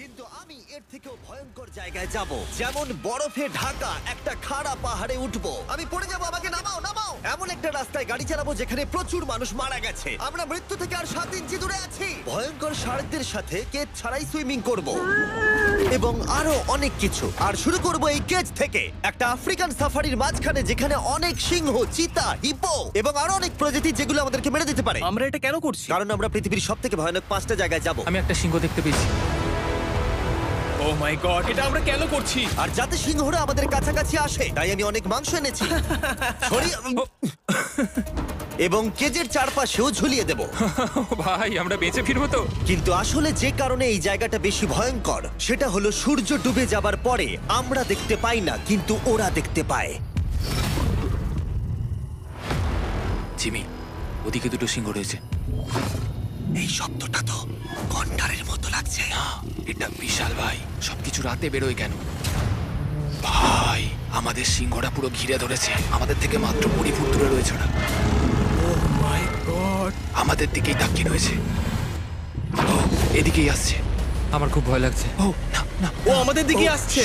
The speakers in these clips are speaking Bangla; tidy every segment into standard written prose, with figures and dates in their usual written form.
কিন্তু আমি এর থেকেও ভয়ঙ্কর জায়গায় যাব, যেমন বরফে ঢাকা একটা খাড়া পাহাড়ে উঠবো। আমি পড়ে যাবো, আমাকে নামাও নামাও। এমন একটা রাস্তায় গাড়ি চালাবো যেখানে প্রচুর মানুষ মারা গেছে। আমরা মৃত্যু থেকে আর 7 ইঞ্চি দূরে আছি। ভয়ঙ্কর শার্কদের সাথে কেজ ছাড়াই সুইমিং করব এবং আরো অনেক কিছু। আর শুরু করব এই কেজ থেকে একটা আফ্রিকান সাফারির মাঝখানে, যেখানে অনেক সিংহ, চিতা, হিপো এবং আরো অনেক প্রজাতি যেগুলো আমাদেরকে মেরে দিতে পারে। আমরা এটা কেন করছি? কারণ আমরা পৃথিবীর সব থেকে ভয়ানক 5টা জায়গায় যাব। আমি একটা সিংহ দেখতে পেয়েছি। ও মাই গড, এটা আমরা কেন করছি? আর যাতে সিংহরা আমাদের কাছাকাছি আসে তাই আমি অনেক মাংস এনেছি। এবং কেজের চারপাশেও ঝুলিয়ে দেব। ভাই আমরা বেঁচে ফিরবো তো? কিন্তু আসলে যে কারণে এই জায়গাটা বেশি ভয়ঙ্কর সেটা হলো সূর্য ডুবে যাবার পরে আমরা দেখতে পাই না, কিন্তু ওরা দেখতে পায়। জিমি, ওদিকে দুটো সিংহ রয়েছে। এই শব্দটা তো ঘন্টারের মতো লাগছে। না, এটা বিশাল ভাই। সবকিছু রাতে বেরোয় কেন? ভাই, আমাদের সিংহটা পুরো ঘিরে ধরেছে। আমাদের থেকে মাত্র 20 ফুট দূরে রয়েছে ওরা। ও মাই গড, আমাদের দিকেই তাকিয়ে রয়েছে। ও এদিকেই আসছে। আমার খুব ভয় লাগছে। ও না না, ও আমাদের দিকে আসছে।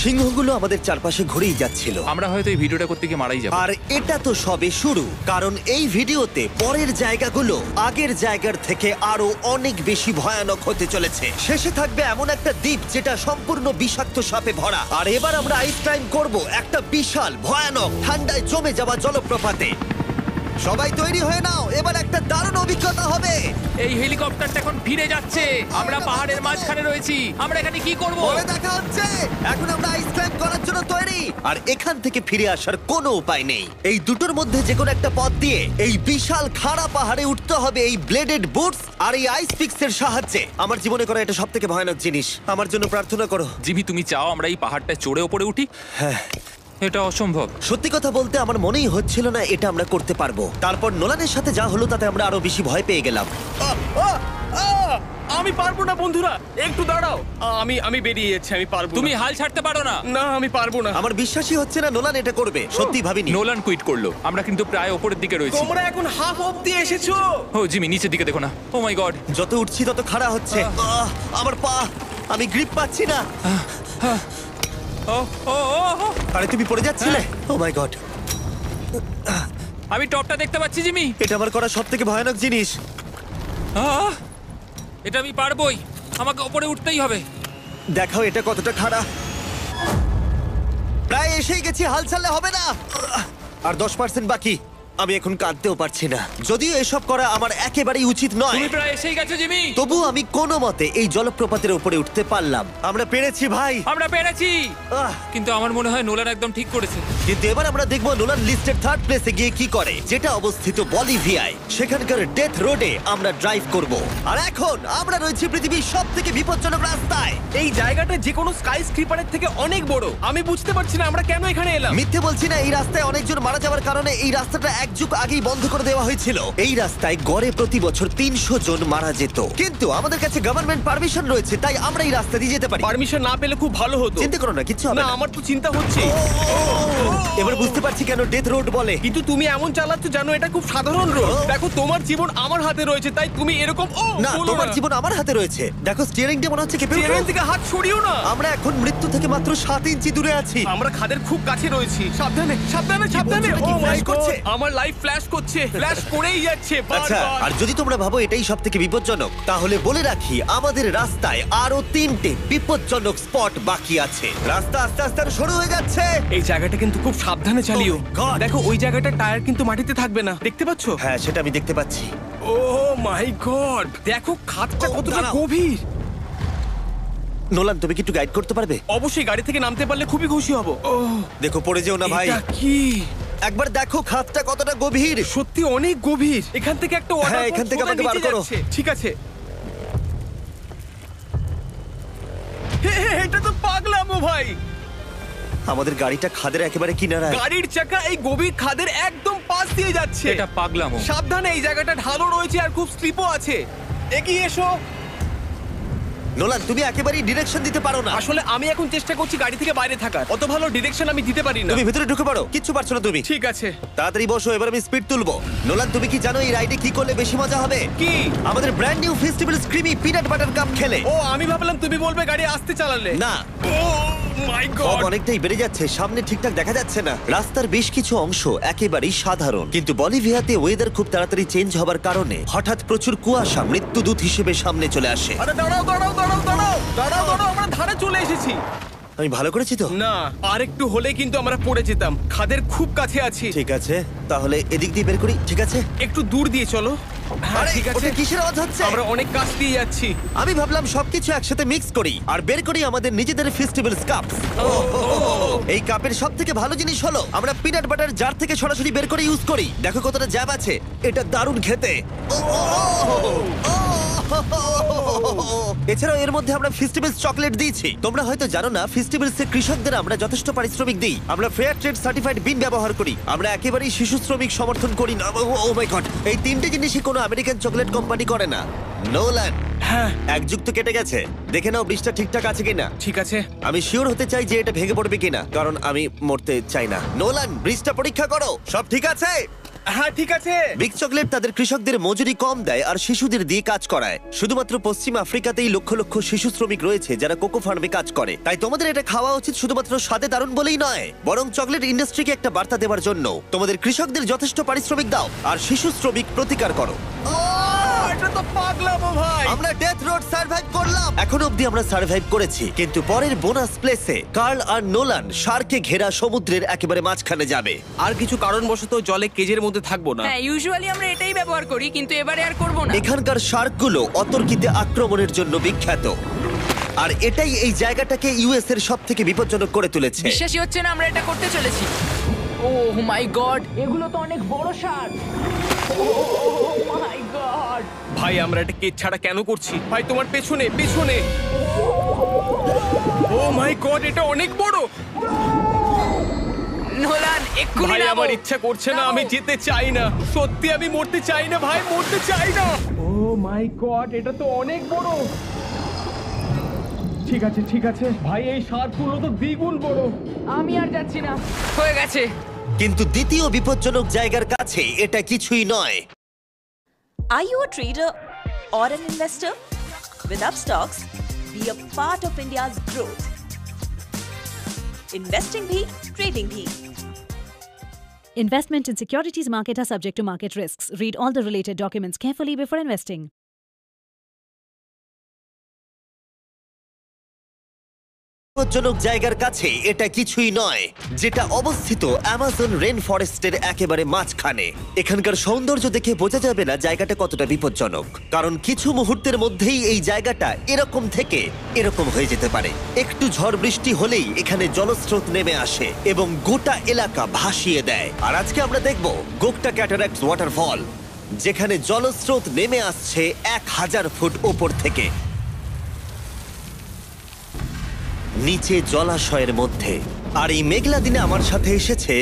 সিংহগুলো আমাদের চারপাশে ঘুরেই যাচ্ছিল। আমরা হয়তো এই ভিডিওটা করতে গিয়ে মারাই যাবো। আর এটা তো সবে শুরু, কারণ এই ভিডিওতে পরের জায়গাগুলো আগের জায়গার থেকে আরো অনেক বেশি ভয়ানক হতে চলেছে। শেষে থাকবে এমন একটা দ্বীপ যেটা সম্পূর্ণ বিষাক্ত সাপে ভরা। আর এবার আমরা আইস ক্লাইম্ব করব একটা বিশাল ভয়ানক ঠান্ডায় জমে যাওয়া জলপ্রপাতে। সবাই তৈরি হয়ে নাও, এবার একটা দারুণ অভিজ্ঞতা হবে। এই হেলিকপ্টারটা এখন ফিরে যাচ্ছে। আমরা পাহাড়ের মাঝখানে রয়েছি। আমরা এখানে কি করব? পরে দেখা হচ্ছে। এখন আমরা আইস ক্লাইম্ব করার জন্য তৈরি, আর এখান থেকে ফিরে আসার কোনো উপায় নেই। এই দুটোর মধ্যে যে কোনো একটা পথ দিয়ে এই বিশাল খাড়া পাহাড়ে উঠতে হবে এই ব্লেডেড বুটস আর এই আইস পিক্সের সাহায্যে। আমার জীবনে করা এটা সব থেকে ভয়ানক জিনিস। আমার জন্য প্রার্থনা করো। জিমি, তুমি চাও আমরা এই পাহাড়টা চড়ে ওপরে উঠি? হ্যাঁ, এটা অসম্ভব। সত্যি কথা বলতে আমার মনেই হচ্ছিল না এটা আমরা করতে পারবো। তারপর নোলানের সাথে যা হলো তাতে আমরা আরো বেশি ভয় পেয়ে গেলাম। আমি পারবো না বন্ধুরা, একটু দাঁড়াও। আমি বেরিয়ে যাচ্ছি, আমি পারবো না। তুমি হাল ছাড়তে পারো না। না, আমি পারবো না। আমার বিশ্বাসই হচ্ছে না নোলান এটা করবে। সত্যি ভাবিনি। নোলান কুইট করলো। আমরা কিন্তু প্রায় ওপরের দিকে রয়েছি। তোমরা এখন হাফ অবধি এসেছো। ও জিমি, নিচের দিকে দেখো না। ও মাই গড। যত উঠছি তত খাড়া হচ্ছে। আমার পা, আমি গ্রিপ পাচ্ছি না। ও ও ও ও। আরে তুমি পড়ে যাচ্ছিলে? ও মাই গড, আমি টপটা দেখতে পাচ্ছি জিমি। এটা আমার করা সব থেকে ভয়ানক জিনিস। আহ! এটা আমি পারবোই। আমাকে ওপরে উঠতেই হবে। দেখাও এটা কতটা খাড়া। প্রায় এসেই গেছি, হাল ছাড়লে হবে না। আর 10% বাকি। আমি এখন কাঁদতেও পারছি না, যদিও এসব করা আমার একেবারেই উচিত নয়। তুমি প্রায় এসেই গেছো জিমি। তবু আমি কোনো মতে এই জলপ্রপাতের উপরে উঠতে পারলাম। আমরা পেরেছি ভাই। আমরা পেরেছি। আহ, কিন্তু আমার মনে হয় নোলান একদম ঠিক করেছে। কিন্তু এবার আমরা দেখবো নোলান লিস্টের 3rd প্লেসে গিয়ে কি করে, যেটা অবস্থিত বলিভিয়ায়। সেখানকার ডেথ রোডে আমরা ড্রাইভ করব। আর এখন আমরা রয়েছি পৃথিবীর সব থেকে বিপজ্জনক রাস্তায়। এই জায়গাটা যে কোনো স্কাই স্ক্রিপারের থেকে অনেক বড়। আমি বুঝতে পারছি না আমরা কেন এখানে এলাম। মিথ্যে বলছি না, এই রাস্তায় অনেকজন মারা যাওয়ার কারণে এই রাস্তাটা 1 যুগ আগেই বন্ধ করে দেওয়া হয়েছিল। এই রাস্তায় গড়ে প্রতি বছর 300 জন মারা যেত, কিন্তু আমাদের কাছে গভর্নমেন্ট পারমিশন রয়েছে, তাই আমরা এই রাস্তা দিয়ে যেতে পারি। পারমিশন না পেলে খুব ভালো হতো। চিন্তা করো না, কিচ্ছু হবে না, না। আমার তো চিন্তা হচ্ছে। এবার বুঝতে পারছি কেন ডেথ রোড বলে। কিন্তু তুমি এমন চালাচ্ছ জানো এটা খুব সাধারণ রোড। দেখো তোমার জীবন আমার হাতে রয়েছে, তাই তুমি এরকম না, তোমার জীবন আমার হাতে রয়েছে। দেখো স্টিয়ারিংটা মনে হচ্ছে কেঁপে উঠলো। ট্রেন থেকে হাত সরিও না। আমরা এখন মৃত্যু থেকে মাত্র 7 ইঞ্চি দূরে আছি। আমরা খাদের খুব কাছে রয়েছি। সাবধানে সাবধানে সাবধানে। বলছো নাকি? ও মাই ফ্ল্যাশ করছে? গড, আমার লাইফ ফ্ল্যাশ করছে, ফ্ল্যাশ করেই যাচ্ছে আচ্ছা, বারবার। আর যদি তোমরা ভাবো এটাই সব থেকে বিপজ্জনক, তাহলে বলে রাখি আমাদের রাস্তায় আরো 3টে বিপজ্জনক স্পট বাকি আছে। রাস্তা আস্তে আস্তে আরো সরু হয়ে যাচ্ছে। এই জায়গাটা কিন্তু খুব সাবধানে চালিও। Oh my God! দেখো ওই জায়গাটা টায়ার কিন্তু মাটিতে থাকবে না, দেখতে পাচ্ছো? হ্যাঁ, সেটা আমি দেখতে পাচ্ছি। ও মাই গড, দেখো খাদটা Oh, কতটা দাঁড়াও। গভীর। নোলান, তুমি কি একটু গাইড করতে পারবে? অবশ্যই, গাড়ি থেকে নামতে পারলে খুবই খুশি হব। ও দেখো পড়ে যেও না ভাই। এটা কি? একবার দেখো খাতটা কতটা গভীর। সত্যি অনেক গভীর। এখান থেকে একটা ওয়াটার হ্যাঁ, এখান থেকে আমাকে বার করো। ঠিক আছে। এটা তো পাগলামো ভাই। আমাদের গাড়িটা খাদের একেবারে কিনারায়। গাড়ির চাকা এই গভীর খাদের একদম পাশ দিয়ে যাচ্ছে। এটা পাগলামো। সাবধানে, এই জায়গাটা ঢালও রয়েছে আর খুব স্লিপও আছে। এগিয়ে এসো। নোলান তুমি একেবারেই ডিরেকশন দিতে পারো না। আসলে আমি এখন চেষ্টা করছি গাড়ি থেকে বাইরে থাকার, অত ভালো ডিরেকশন আমি দিতে পারি না। তুমি ভিতরে ঢুকে পড়ো, কিচ্ছু পারছো না তুমি। ঠিক আছে। তাড়াতাড়ি বসো, এবার আমি স্পিড তুলবো। নোলান তুমি কি জানো এই রাইডে কি করলে বেশি মজা হবে? কি? আমাদের brand new festival creamy peanut butter cup খেলে। ও আমি ভাবলাম তুমি বলবে গাড়ি আসতে চালালে। না, ও মাই ফগ গড। অনেকটাই বেড়ে যাচ্ছে, সামনে ঠিকঠাক দেখা যাচ্ছে না। রাস্তার বেশ কিছু অংশ একেবারেই সাধারণ, কিন্তু বলিভিয়াতে ওয়েদার খুব তাড়াতাড়ি চেঞ্জ হবার কারণে হঠাৎ প্রচুর কুয়াশা মৃত্যুদূত হিসেবে সামনে চলে আসে। আরে দাঁড়াও দাঁড়াও দাঁড়াও দাঁড়াও দাঁড়াও দাঁড়াও, আমরা ধারে চলে এসেছি। আমি ভালো করেছি তো? না, আর একটু হলে কিন্তু আমরা পড়ে যেতাম, খাদের খুব কাছে আছি। ঠিক আছে, তাহলে এদিক দিয়ে বের করি। ঠিক আছে, একটু দূর দিয়ে চলো। হ্যাঁ আরে, ঠিক আছে। ওটা কিসের আওয়াজ হচ্ছে? আমরা অনেক কাছ দিয়ে যাচ্ছি। আমি ভাবলাম সবকিছু একসাথে মিক্স করি আর বের করি আমাদের নিজেদের ফেস্টিভ্যাল কাপ। এই কাপের সব থেকে ভালো জিনিস হলো আমরা পিনাট বাটার জার থেকে সরাসরি বের করে ইউজ করি। দেখো কতটা জ্যাব আছে, এটা দারুণ খেতে। এছাড়াও এর মধ্যে আমরা ফেস্টিভ্যালস চকলেট দিয়েছি। তোমরা হয়তো জানো না, ফেস্টিভ্যালস এর কৃষকদের আমরা যথেষ্ট পারিশ্রমিক দিই। আমরা ফেয়ার ট্রেড সার্টিফাইড বিন ব্যবহার করি। আমরা একেবারেই শিশু শ্রমিক সমর্থন করি না। ও মাই গড, এই তিনটে জিনিসই কোনো আমেরিকান চকলেট কোম্পানি করে না। নোলান, হ্যাঁ এক যুগ তো কেটে গেছে, দেখে নাও ব্রিজটা ঠিকঠাক আছে কিনা। ঠিক আছে। আমি শিওর হতে চাই যে এটা ভেঙে পড়বে কিনা, কারণ আমি মরতে চাই না। নোলান, ব্রিজটা পরীক্ষা করো, সব ঠিক আছে? হ্যাঁ ঠিক আছে। বিগ চকলেট তাদের কৃষকদের মজুরি কম দেয় আর শিশুদের দিয়ে কাজ করায়। শুধুমাত্র পশ্চিম আফ্রিকাতেই লক্ষ লক্ষ শিশু শ্রমিক রয়েছে যারা কোকো ফার্মে কাজ করে। তাই তোমাদের এটা খাওয়া উচিত শুধুমাত্র স্বাদে দারুণ বলেই নয়, বরং চকলেট ইন্ডাস্ট্রিকে একটা বার্তা দেওয়ার জন্য। তোমাদের কৃষকদের যথেষ্ট পারিশ্রমিক দাও আর শিশু শ্রমিক প্রতিকার করো। এটা তো পাগলামো ভাই। আমরা ডেথ রোড সার্ভাইভ করলাম। এখন অবধি আমরা সার্ভাইভ করেছি, কিন্তু পরের বোনাস প্লেসে কার্ল আর নোলান শার্কে ঘেরা সমুদ্রের একেবারে মাঝখানে যাবে। আর কিছু কারণবশত জলে কেজের মধ্যে থাকবো না। হ্যাঁ ইউজুয়ালি আমরা এটাই ব্যবহার করি, কিন্তু এবারে আর করব না। এখানকার শার্কগুলো অতর্কিতে আক্রমণের জন্য বিখ্যাত, আর এটাই এই জায়গাটাকে ইউএস এর সব থেকে বিপজ্জনক করে তুলেছে। বিশ্বাসই হচ্ছে না আমরা এটা করতে চলেছি। ও মাই গড, এগুলো তো অনেক বড় শার্ক। ও মাই গড। ভাই আমরা এটা কেজ ছাড়া কেন করছি? ভাই তোমার পেছনে পেছনে। ও মাই গড, এটা অনেক বড়। নোলান এক্ষুনি ভাই নামো। আমার ইচ্ছা করছে না, আমি যেতে চাই না। সত্যি আমি মরতে চাই না ভাই, মরতে চাই না। ও মাই গড, এটা তো অনেক বড়। ঠিক আছে ঠিক আছে ভাই, এই শার্কগুলো তো দ্বিগুণ বড়। আমি আর যাচ্ছি না, হয়ে গেছে। কিন্তু দ্বিতীয় বিপজ্জনক জায়গার কাছে এটা কিছুই নয়। Are you a trader or an investor? With Upstocks, be a part of India's growth. Investing bhi, trading bhi. Investment in securities market are subject to market risks. Read all the related documents carefully before investing. বিপজ্জনক জায়গার কাছে এটা কিছুই নয়, যেটা অবস্থিত অ্যামাজন রেন ফরেস্টের একেবারে মাঝখানে। এখানকার সৌন্দর্য দেখে বোঝা যাবে না জায়গাটা কতটা বিপজ্জনক, কারণ কিছু মুহূর্তের মধ্যেই এই জায়গাটা এরকম থেকে এরকম হয়ে যেতে পারে। একটু ঝড় বৃষ্টি হলেই এখানে জলস্রোত নেমে আসে এবং গোটা এলাকা ভাসিয়ে দেয়। আর আজকে আমরা দেখব গোকটা ক্যাটারাক্ট ওয়াটারফল, যেখানে জলস্রোত নেমে আসছে 1000 ফুট ওপর থেকে নিচে জলাশয়ের মধ্যে। আর এই মেঘলা দিনে আমার সাথে এসেছে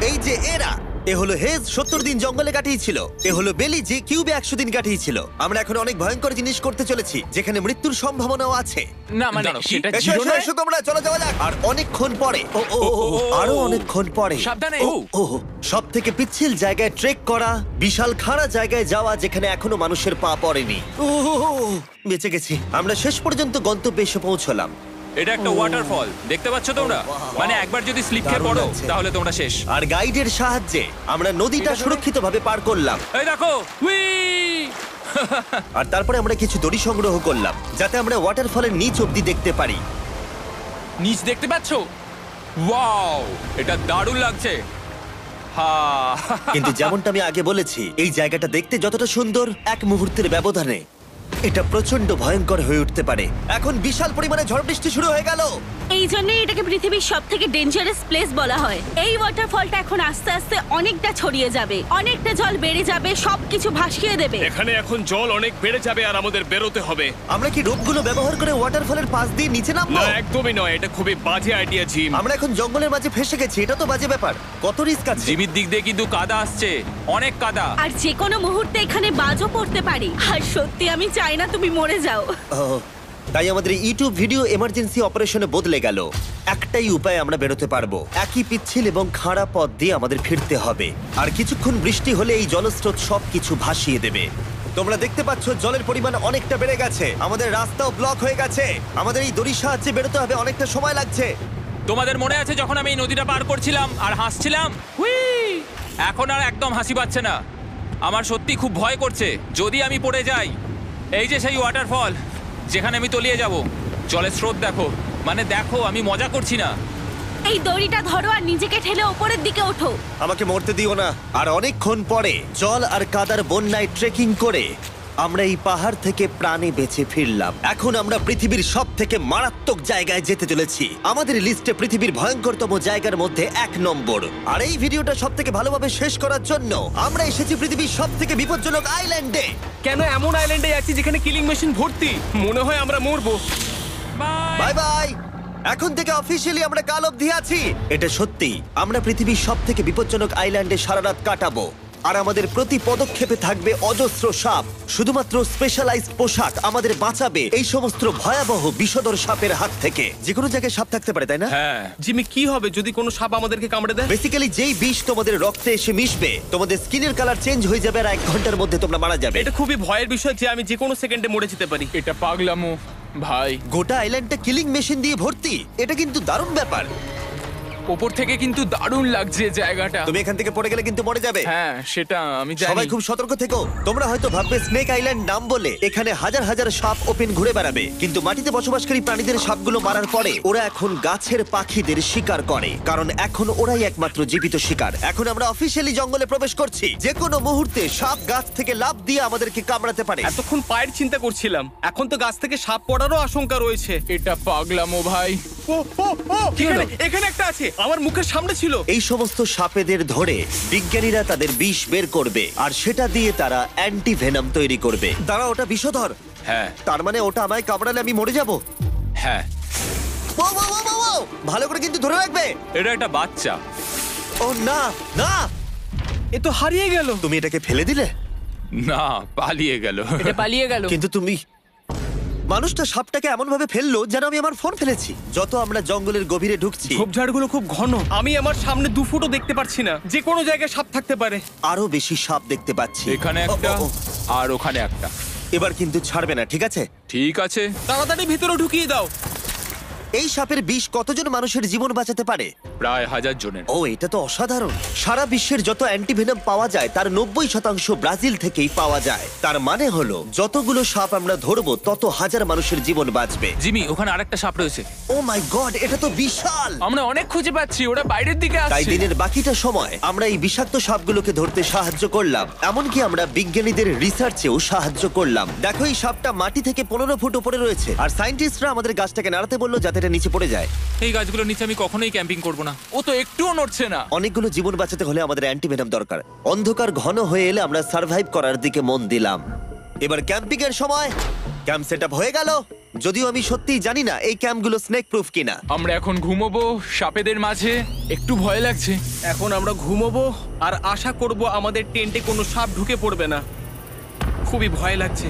এই যে এরা। এ হলো হেজ, 70 দিন জঙ্গলে কাটিয়েছিল। এ হলো বেলি, যে কিউবে 100 দিন কাটিয়েছিল। আমরা এখন অনেক ভয়ঙ্কর জিনিস করতে চলেছি, যেখানে মৃত্যুর সম্ভাবনাও আছে। না মানে সেটা এসো, জিরো এসো, নয়। এসো তোমরা, চলো যাওয়া যাক। আর অনেকক্ষণ পরে আরো অনেকক্ষণ পরে সাবধানে। সব থেকে পিচ্ছিল জায়গায় ট্রেক করা, বিশাল খাড়া জায়গায় যাওয়া যেখানে এখনো মানুষের পা পড়েনি। বেঁচে গেছি। আমরা শেষ পর্যন্ত গন্তব্যে এসে পৌঁছলাম। এটা একটা ওয়াটারফল, দেখতে পাচ্ছ তোমরা? মানে একবার যদি স্লিপ খেয়ে দারুণ পড়ো লাগছে। তাহলে তোমরা শেষ। আর গাইডের সাহায্যে আমরা নদীটা সুরক্ষিতভাবে পার করলাম। এই দেখো, উই! আর তারপরে আমরা কিছু দড়ি সংগ্রহ করলাম, যাতে আমরা ওয়াটারফলের নিচ অব্দি দেখতে পারি। নিচ দেখতে পাচ্ছ? ওয়াও, এটা দারুণ লাগছে। হা! কিন্তু যেমনটা আমি আগে বলেছি, এই জায়গাটা দেখতে যতটা সুন্দর, এক মুহূর্তের ব্যবধানে এটা প্রচন্ড ভয়ঙ্কর হয়ে উঠতে পারে। এখন বিশাল পরিমাণে ঝড় বৃষ্টি শুরু হয়ে গেল। এই জন্যই এটাকে পৃথিবীর সব থেকে ডেঞ্জারাস প্লেস বলা হয়। এই ওয়াটারফলটা এখন আস্তে আস্তে অনেকটা ছড়িয়ে যাবে, অনেকটা জল বেড়ে যাবে, সবকিছু ভাসিয়ে দেবে। এখানে এখন জল অনেক বেড়ে যাবে আর আমাদের বেরোতে হবে। আমরা কি রোপগুলো ব্যবহার করে ওয়াটারফলের পাশ দিয়ে নিচে নামবো? না একদমই নয়, এটা খুবই বাজে আইডিয়া জিম। আমরা এখন জঙ্গলের মাঝে ফেসে গেছি, এটা তো বাজে ব্যাপার। কত রিস্ক আছে। জিমির দিক দিয়ে কিন্তু কাদা আসছে, অনেক কাদা। আর যে কোনো মুহূর্তে এখানে বাজও পড়তে পারি। আর সত্যি আমি চাই না তুমি মরে যাও। ও, তাই আমাদের ইউটিউব ভিডিও এমার্জেন্সি অপারেশনে বদলে গেল। একটাই উপায় আমরা বেরোতে পারবো, একই পিচ্ছিল এবং খাড়া পথ দিয়ে আমাদের ফিরতে হবে। আর কিছুক্ষণ বৃষ্টি হলে এই জলস্রোত সবকিছু ভাসিয়ে দেবে। তোমরা দেখতে পাচ্ছ জলের পরিমাণ অনেকটা বেড়ে গেছে, আমাদের রাস্তাও ব্লক হয়ে গেছে। আমাদের এই দড়ির সাহায্যে বেরোতে হবে, অনেকটা সময় লাগছে। তোমাদের মনে আছে যখন আমি এই নদীটা পার করছিলাম আর হাসছিলাম? হুই! এখন আর একদম হাসি পাচ্ছে না। আমার সত্যি খুব ভয় করছে যদি আমি পড়ে যাই। এই যে সেই ওয়াটারফল যেখানে আমি তলিয়ে যাব। জলের স্রোত দেখো, মানে দেখো, আমি মজা করছি না। এই দড়িটা ধরো আর নিজেকে ঠেলে ওপরের দিকে ওঠো। আমাকে মরতে দিও না। আর অনেকক্ষণ পরে জল আর কাদার বন্যায় ট্রেকিং করে আমরা এই পাহাড় থেকে প্রাণে বেঁচে ফিরলাম। এখন আমরা পৃথিবীর সব থেকে মারাত্মক জায়গায় যেতে চলেছি। আমাদের লিস্টে পৃথিবীর ভয়ঙ্করতম জায়গার মধ্যে 1 নম্বর। আর এই ভিডিওটা সব থেকে ভালোভাবে শেষ করার জন্য আমরা এসেছি পৃথিবীর সব থেকে বিপজ্জনক আইল্যান্ডে। কেন এমন আইল্যান্ডে যাচ্ছি যেখানে কিলিং মেশিন ভর্তি? মনে হয় আমরা মরবো। Bye bye. এখন থেকে অফিসিয়ালি আমরা কাল অবধি আছি। এটা সত্যি, আমরা পৃথিবীর সব থেকে বিপজ্জনক আইল্যান্ডে সারা রাত কাটাবো। আর আমাদের প্রতি পদক্ষেপে থাকবে অজস্র সাপ। শুধুমাত্র স্পেশালাইজড পোশাক আমাদের বাঁচাবে এই সমস্ত ভয়াবহ বিষধর সাপের হাত থেকে। যে কোনো জায়গায় সাপ থাকতে পারে, তাই না? হ্যাঁ। জিমি, কি হবে যদি কোনো সাপ আমাদেরকে কামড়ে দেয়? বেসিক্যালি যেই বিষ তোমাদের রক্তে এসে মিশবে, তোমাদের স্কিনের কালার চেঞ্জ হয়ে যাবে আর 1 ঘন্টার মধ্যে তোমরা মারা যাবে। এটা খুবই ভয়ের বিষয় যে আমি যে কোনো সেকেন্ডে মরে যেতে পারি। এটা পাগলামো ভাই। গোটা আইল্যান্ডটা কিলিং মেশিন দিয়ে ভর্তি। এটা কিন্তু দারুণ ব্যাপার। ওপর থেকে কিন্তু দারুণ লাগছে জায়গাটা। তুমি এখান থেকে পড়ে গেলে কিন্তু মরে যাবে। হ্যাঁ, সেটা আমি জানি। সবাই খুব সতর্ক থেকো। তোমরা হয়তো ভাববে স্নেক আইল্যান্ড নাম বলে এখানে হাজার হাজার সাপ ওপেন ঘুরে বেড়াবে, কিন্তু মাটিতে বসবাসকারী প্রাণীদের সাপগুলো মারার পরে ওরা এখন গাছের পাখিদের শিকার করে, কারণ এখন ওরাই একমাত্র জীবিত শিকার। এখন আমরা অফিসিয়ালি জঙ্গলে প্রবেশ করছি। যে কোনো মুহূর্তে সাপ গাছ থেকে লাফ দিয়ে আমাদেরকে কামড়াতে পারে। এতক্ষণ পায়ের চিন্তা করছিলাম, এখন তো গাছ থেকে সাপ পড়ারও আশঙ্কা রয়েছে। এটা পাগলামো ভাই। ও ও ও, এখানে একটা আছে, আমার মুখের সামনে ছিল। এই সমস্ত সাপেদের ধরে বিজ্ঞানীরা তাদের বিষ বের করবে, আর সেটা দিয়ে তারা অ্যান্টিভেনাম তৈরি করবে। দাঁড়া, ওটা বিষধর। হ্যাঁ তার মানে ওটা আমায় কামড়ালে আমি মরে যাব? হ্যাঁ। ও, ও, ও, ও, ও! ভালো করে কিন্তু ধরে রাখবে। এটা একটা বাচ্চা। ও না না, এ তো হারিয়ে গেল। তুমি এটাকে ফেলে দিলে? না, পালিয়ে গেল। এটা পালিয়ে গেল। কিন্তু তুমি, মানুষটা সাপটাকে এমন ভাবে ফেললো যেন আমি আমার ফোন ফেলেছি। যত আমরা জঙ্গলের গভীরে ঢুকছি, ঝোপঝাড়গুলো খুব ঘন, আমি আমার সামনে 2 ফুটও দেখতে পারছি না। যে কোনো জায়গায় সাপ থাকতে পারে। আরো বেশি সাপ দেখতে পাচ্ছি। এখানে ও, একটা ও, ও। আর ওখানে একটা। এবার কিন্তু ছাড়বে না, ঠিক আছে? ঠিক আছে। তাড়াতাড়ি ভিতরে ঢুকিয়ে দাও। এই সাপের বিষ কতজন মানুষের জীবন বাঁচাতে পারে? প্রায় 1000 জনের। ও, এটা তো অসাধারণ। সারা বিশ্বের যত অ্যান্টিভেনম পাওয়া যায় তার 90% ব্রাজিল থেকেই পাওয়া যায়। তার মানে হলো যতগুলো সাপ আমরা ধরবো তত হাজার মানুষের জীবন বাঁচবে। জিমি, ওখানে আরেকটা সাপ রয়েছে। ও মাই গড, এটা তো বিশাল। আমরা অনেক খুঁজে পাচ্ছি, ওরা বাইরের দিকে তাই আসছে। দিনের বাকিটা সময় আমরা এই বিষাক্ত সাপগুলোকে ধরতে সাহায্য করলাম। এমনকি আমরা বিজ্ঞানীদের রিসার্চেও সাহায্য করলাম। দেখো, এই সাপটা মাটি থেকে 15 ফুট উপরে রয়েছে, আর সায়েন্টিস্টরা আমাদের গাছটাকে নাড়াতে বললো যাতে এটা নিচে পড়ে যায়। এই গাছগুলোর নিচে আমি কখনোই ক্যাম্পিং করব না। ও তো একটুও নড়ছে না। অনেকগুলো জীবন বাঁচাতে হলে আমাদের অ্যান্টিভেনম দরকার। অন্ধকার ঘন হয়ে এলে আমরা সার্ভাইভ করার দিকে মন দিলাম। এবার ক্যাম্পিং এর সময়। ক্যাম্প সেটআপ হয়ে গেল, যদিও আমি সত্যিই জানি না এই ক্যাম্পগুলো স্নেক প্রুফ কিনা। আমরা এখন ঘুমোবো সাপেদের মাঝে, একটু ভয় লাগছে। এখন আমরা ঘুমোবো আর আশা করব আমাদের টেন্টে কোনো সাপ ঢুকে পড়বে না। খুবই ভয় লাগছে।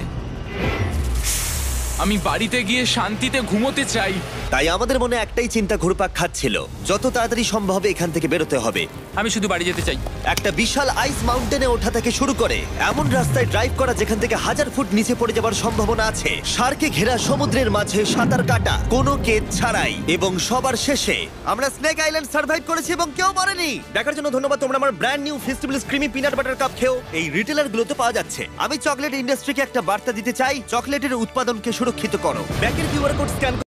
আমি বাড়িতে গিয়ে শান্তিতে ঘুমোতে চাই। তাই আমাদের মনে একটাই চিন্তা ঘুরপাক খাচ্ছিল, যত তাড়াতাড়ি সম্ভব এখান থেকে বেরোতে হবে। আমি শুধু বাড়ি যেতে চাই। একটা বিশাল আইস মাউন্টেনে ওঠা থেকে শুরু করে এমন রাস্তায় ড্রাইভ করা যেখান থেকে 1000 ফুট নিচে পড়ে যাবার সম্ভাবনা আছে, শার্কে ঘেরা সমুদ্রের মাঝে সাঁতার কাটা কোনো কেদ ছাড়াই, এবং সবার শেষে আমরা স্নেক আইল্যান্ড সার্ভাইভ করেছি এবং কেউ মরেনি। দেখার জন্য ধন্যবাদ। তোমরা আমার brand new festival creamy peanut butter cup খেও এই রিটেলার গুলোতে পাওয়া যাচ্ছে। আমি চকলেট ইন্ডাস্ট্রিকে একটা বার্তা দিতে চাই, চকলেটের উৎপাদনকে সুরক্ষিত করো। ব্যাকের কিউআর কোড স্ক্যান